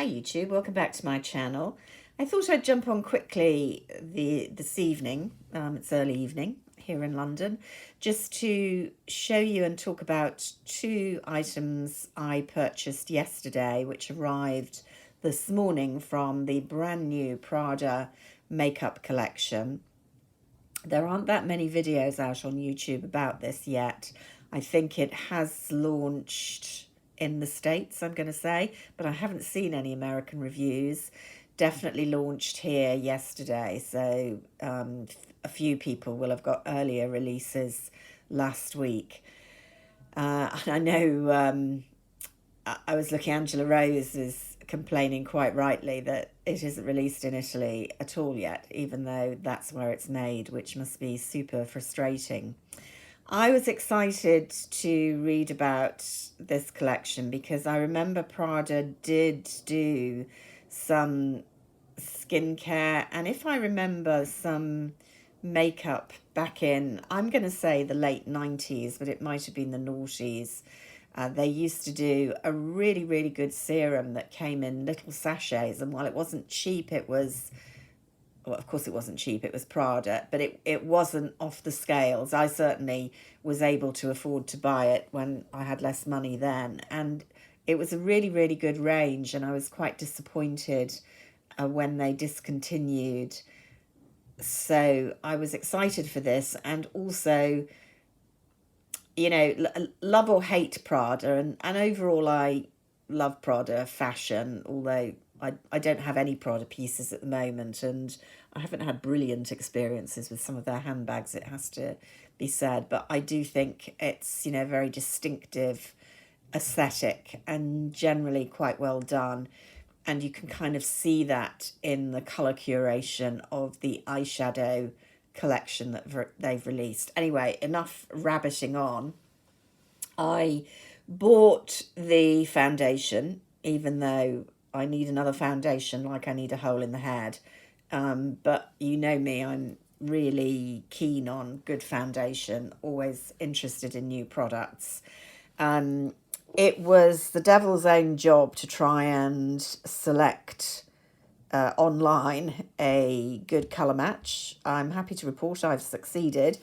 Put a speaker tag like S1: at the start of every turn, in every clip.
S1: Hi YouTube, welcome back to my channel. I thought I'd jump on quickly this evening, it's early evening here in London, just to show you and talk about two items I purchased yesterday, which arrived this morning from the brand new Prada makeup collection. There aren't that many videos out on YouTube about this yet. I think it has launched in the States, I'm going to say, but I haven't seen any American reviews. Definitely launched here yesterday, so a few people will have got earlier releases last week. I know I was looking, Angela Rose is complaining quite rightly that it isn't released in Italy at all yet, even though that's where it's made, which must be super frustrating. I was excited to read about this collection because I remember Prada did do some skincare and, if I remember, some makeup back in, I'm going to say the late 90s, but it might have been the noughties. They used to do a really, really good serum that came in little sachets, and while it wasn't cheap, it was, well, of course it wasn't cheap, it was Prada, but it wasn't off the scales. I certainly was able to afford to buy it when I had less money then, and it was a really, really good range, and I was quite disappointed when they discontinued. So I was excited for this, and also, love or hate Prada, and overall I love Prada fashion, although I don't have any Prada pieces at the moment, and I haven't had brilliant experiences with some of their handbags, it has to be said, but I do think it's, very distinctive aesthetic and generally quite well done. And you can kind of see that in the colour curation of the eyeshadow collection that they've released. Anyway, enough rabbiting on. I bought the foundation, even though I need another foundation like I need a hole in the head. But you know me, I'm really keen on good foundation, always interested in new products. It was the devil's own job to try and select online a good colour match. I'm happy to report I've succeeded,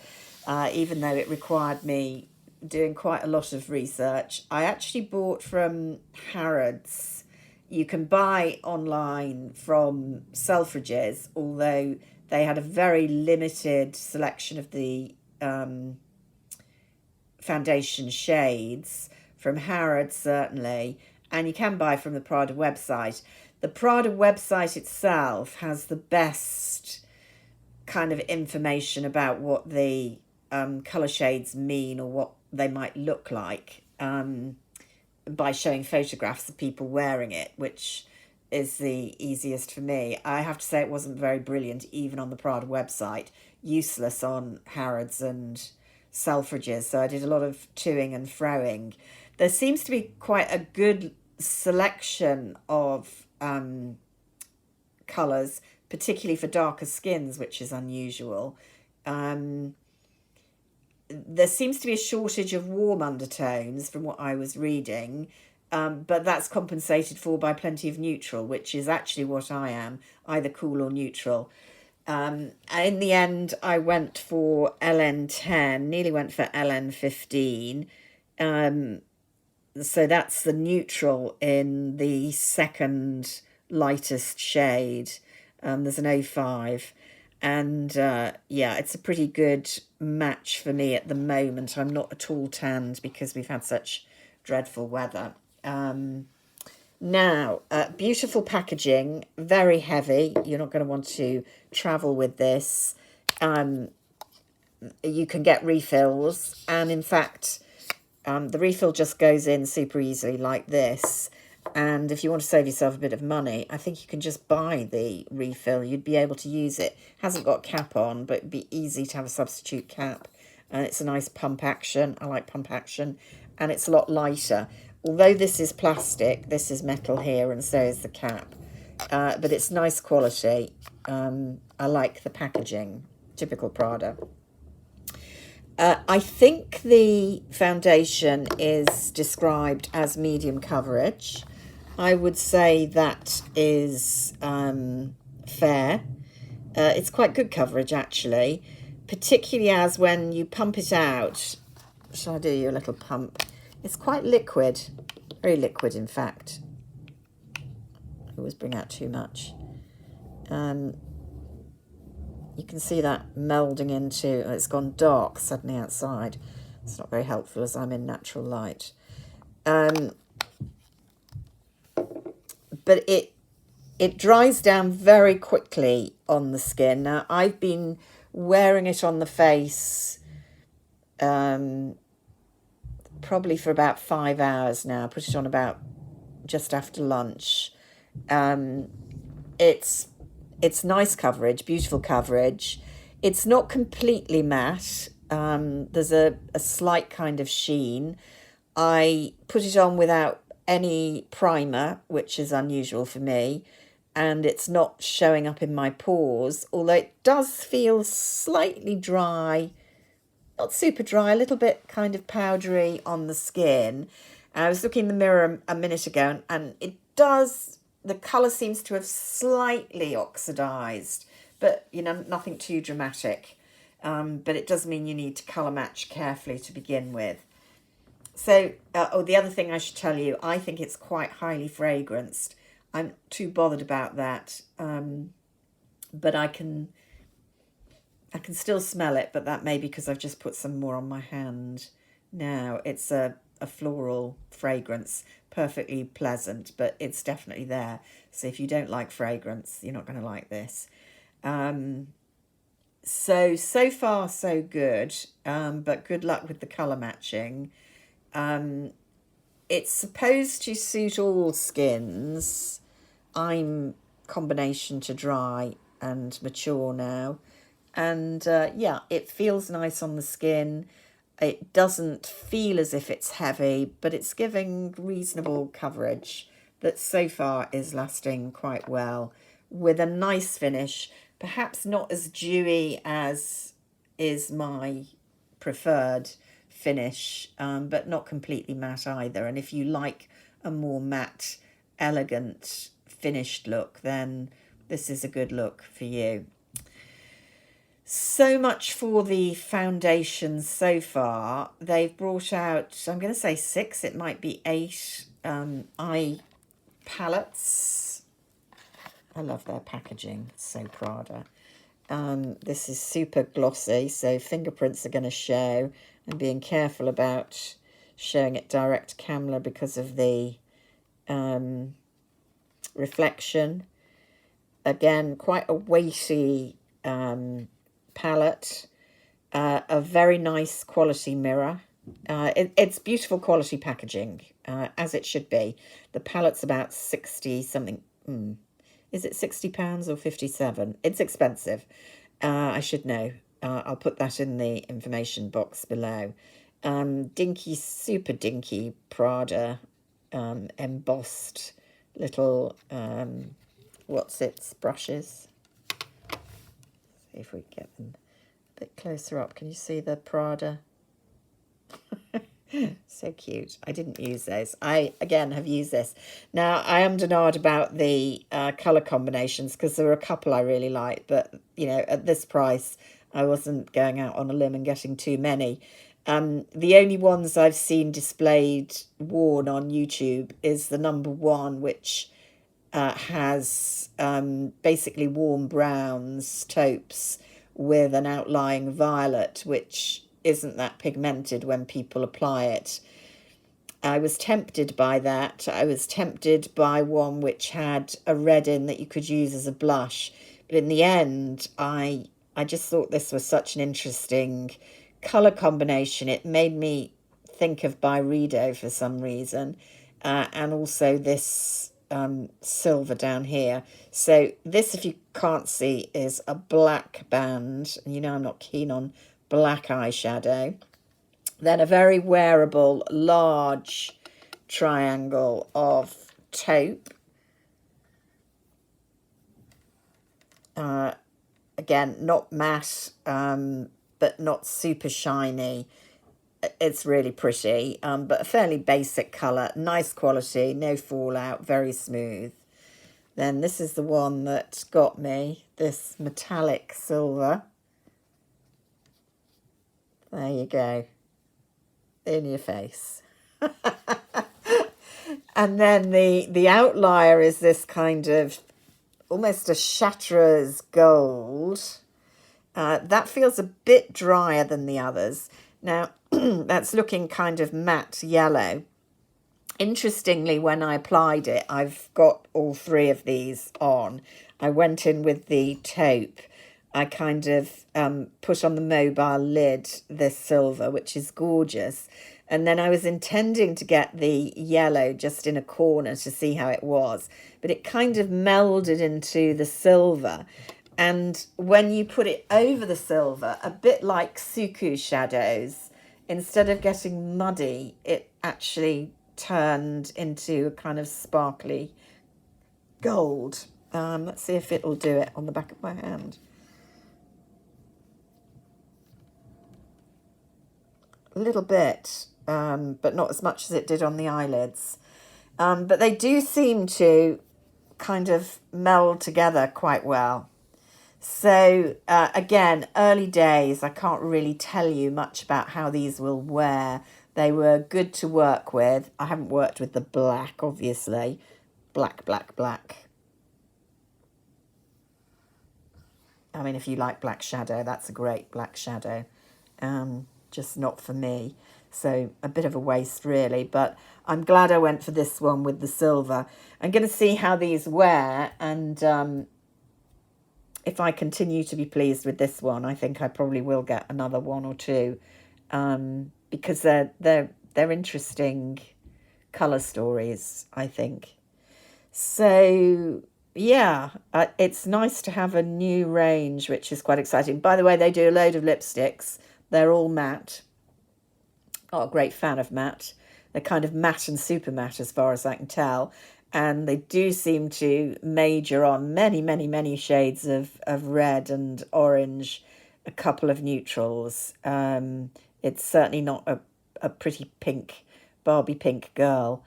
S1: even though it required me doing quite a lot of research. I actually bought from Harrods. You can buy online from Selfridges, although they had a very limited selection of the foundation shades. From Harrods, certainly, and you can buy from the Prada website. The Prada website itself has the best kind of information about what the colour shades mean or what they might look like by showing photographs of people wearing it, which is the easiest for me. I have to say it wasn't very brilliant even on the Prada website, useless on Harrods and Selfridges, so I did a lot of toing and froing. There seems to be quite a good selection of colours, particularly for darker skins, which is unusual. There seems to be a shortage of warm undertones from what I was reading, but that's compensated for by plenty of neutral, which is actually what I am, either cool or neutral. In the end, I went for LN10, nearly went for LN15. So that's the neutral in the second lightest shade. There's an 05. And yeah, it's a pretty good match for me at the moment. I'm not at all tanned because we've had such dreadful weather. Now, beautiful packaging, very heavy. You're not going to want to travel with this. You can get refills, and in fact, the refill just goes in super easily like this. And if you want to save yourself a bit of money, I think you can just buy the refill. You'd be able to use it. Hasn't got a cap on, but it'd be easy to have a substitute cap. And it's a nice pump action. I like pump action. And it's a lot lighter. Although this is plastic, this is metal here, and so is the cap. But it's nice quality. I like the packaging. Typical Prada. I think the foundation is described as medium coverage. I would say that is fair. It's quite good coverage, actually, particularly as when you pump it out. Shall I do you a little pump? It's quite liquid, very liquid, in fact. I always bring out too much. You can see that melding into, it's gone dark suddenly outside. It's not very helpful as I'm in natural light. But it dries down very quickly on the skin. Now, I've been wearing it on the face probably for about 5 hours now. I put it on about just after lunch. It's nice coverage, beautiful coverage. It's not completely matte. There's a slight kind of sheen. I put it on without any primer, which is unusual for me, and it's not showing up in my pores, although it does feel slightly dry, not super dry, a little bit kind of powdery on the skin. And I was looking in the mirror a minute ago, and it does, the colour seems to have slightly oxidised, but, you know, nothing too dramatic. But it does mean you need to colour match carefully to begin with. So, the other thing I should tell you, I think it's quite highly fragranced. I'm not too bothered about that, but I can still smell it, but that may be because I've just put some more on my hand now. It's a floral fragrance, perfectly pleasant, but it's definitely there. So if you don't like fragrance, you're not going to like this. So far so good, but good luck with the colour matching. It's supposed to suit all skins. I'm combination to dry and mature now. And yeah, it feels nice on the skin. It doesn't feel as if it's heavy, but it's giving reasonable coverage that so far is lasting quite well, with a nice finish, perhaps not as dewy as is my preferred finish, but not completely matte either. And if you like a more matte, elegant, finished look, then this is a good look for you. So much for the foundations so far. They've brought out, I'm going to say 6, it might be 8 eye palettes. I love their packaging, it's so Prada. This is super glossy, so fingerprints are going to show. I'm being careful about showing it direct camera because of the reflection. Again, quite a weighty palette, a very nice quality mirror. It's beautiful quality packaging, as it should be. The palette's about 60 something. Is it £60 or 57? It's expensive. I should know. I'll put that in the information box below. Dinky, super dinky Prada embossed little what's its brushes. See if we get them a bit closer up. Can you see the Prada? So cute. I didn't use those. I, again, have used this. Now, I am denied about the colour combinations because there were a couple I really liked, but, you know, at this price, I wasn't going out on a limb and getting too many. The only ones I've seen displayed, worn on YouTube, is the number 1, which has basically warm browns, taupes, with an outlying violet, which isn't that pigmented when people apply it. I was tempted by that. I was tempted by one which had a red in that you could use as a blush. But in the end, I just thought this was such an interesting colour combination. It made me think of Byredo for some reason. And also this silver down here. So this, if you can't see, is a black band. And you know I'm not keen on black eyeshadow. Then a very wearable large triangle of taupe. Again, not matte, but not super shiny. it's really pretty, but a fairly basic colour, nice quality, no fallout, very smooth. Then this is the one that got me, this metallic silver. There you go, in your face. And then the outlier is this kind of almost a Chatreuse gold. That feels a bit drier than the others. Now, that's looking kind of matte yellow. Interestingly, when I applied it, I've got all three of these on. I went in with the taupe. I kind of put on the mobile lid this silver, which is gorgeous. And then I was intending to get the yellow just in a corner to see how it was. But it kind of melded into the silver. And when you put it over the silver, a bit like Suku shadows, instead of getting muddy, it actually turned into a kind of sparkly gold. Let's see if it'll do it on the back of my hand. A little bit, but not as much as it did on the eyelids. But they do seem to kind of meld together quite well. So again, early days, I can't really tell you much about how these will wear. They were good to work with. I haven't worked with the black, obviously. Black, black, black. I mean, if you like black shadow, that's a great black shadow. Just not for me. So a bit of a waste, really. But I'm glad I went for this one with the silver. I'm going to see how these wear, and if I continue to be pleased with this one, I think I probably will get another one or two, because they're interesting colour stories, I think. So yeah, it's nice to have a new range, which is quite exciting. By the way, they do a load of lipsticks. They're all matte. Oh, a great fan of matte. They're kind of matte and super matte as far as I can tell. And they do seem to major on many, many, many shades of red and orange, a couple of neutrals. It's certainly not a pretty pink, Barbie pink girl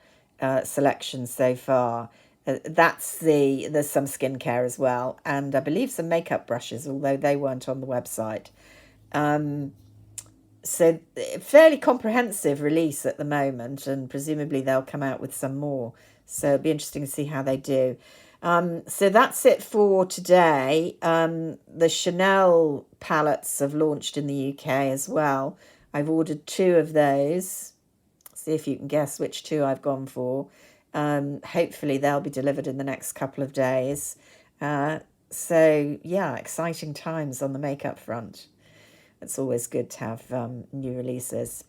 S1: selection so far. There's some skincare as well, and I believe some makeup brushes, although they weren't on the website. So fairly comprehensive release at the moment, and presumably they'll come out with some more. So it'll be interesting to see how they do. So that's it for today. The Chanel palettes have launched in the UK as well. I've ordered 2 of those. See if you can guess which 2 I've gone for. Hopefully they'll be delivered in the next couple of days. So yeah, exciting times on the makeup front. It's always good to have new releases.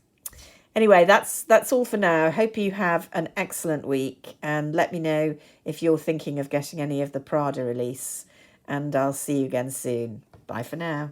S1: Anyway, that's all for now. Hope you have an excellent week, and let me know if you're thinking of getting any of the Prada release, and I'll see you again soon. Bye for now.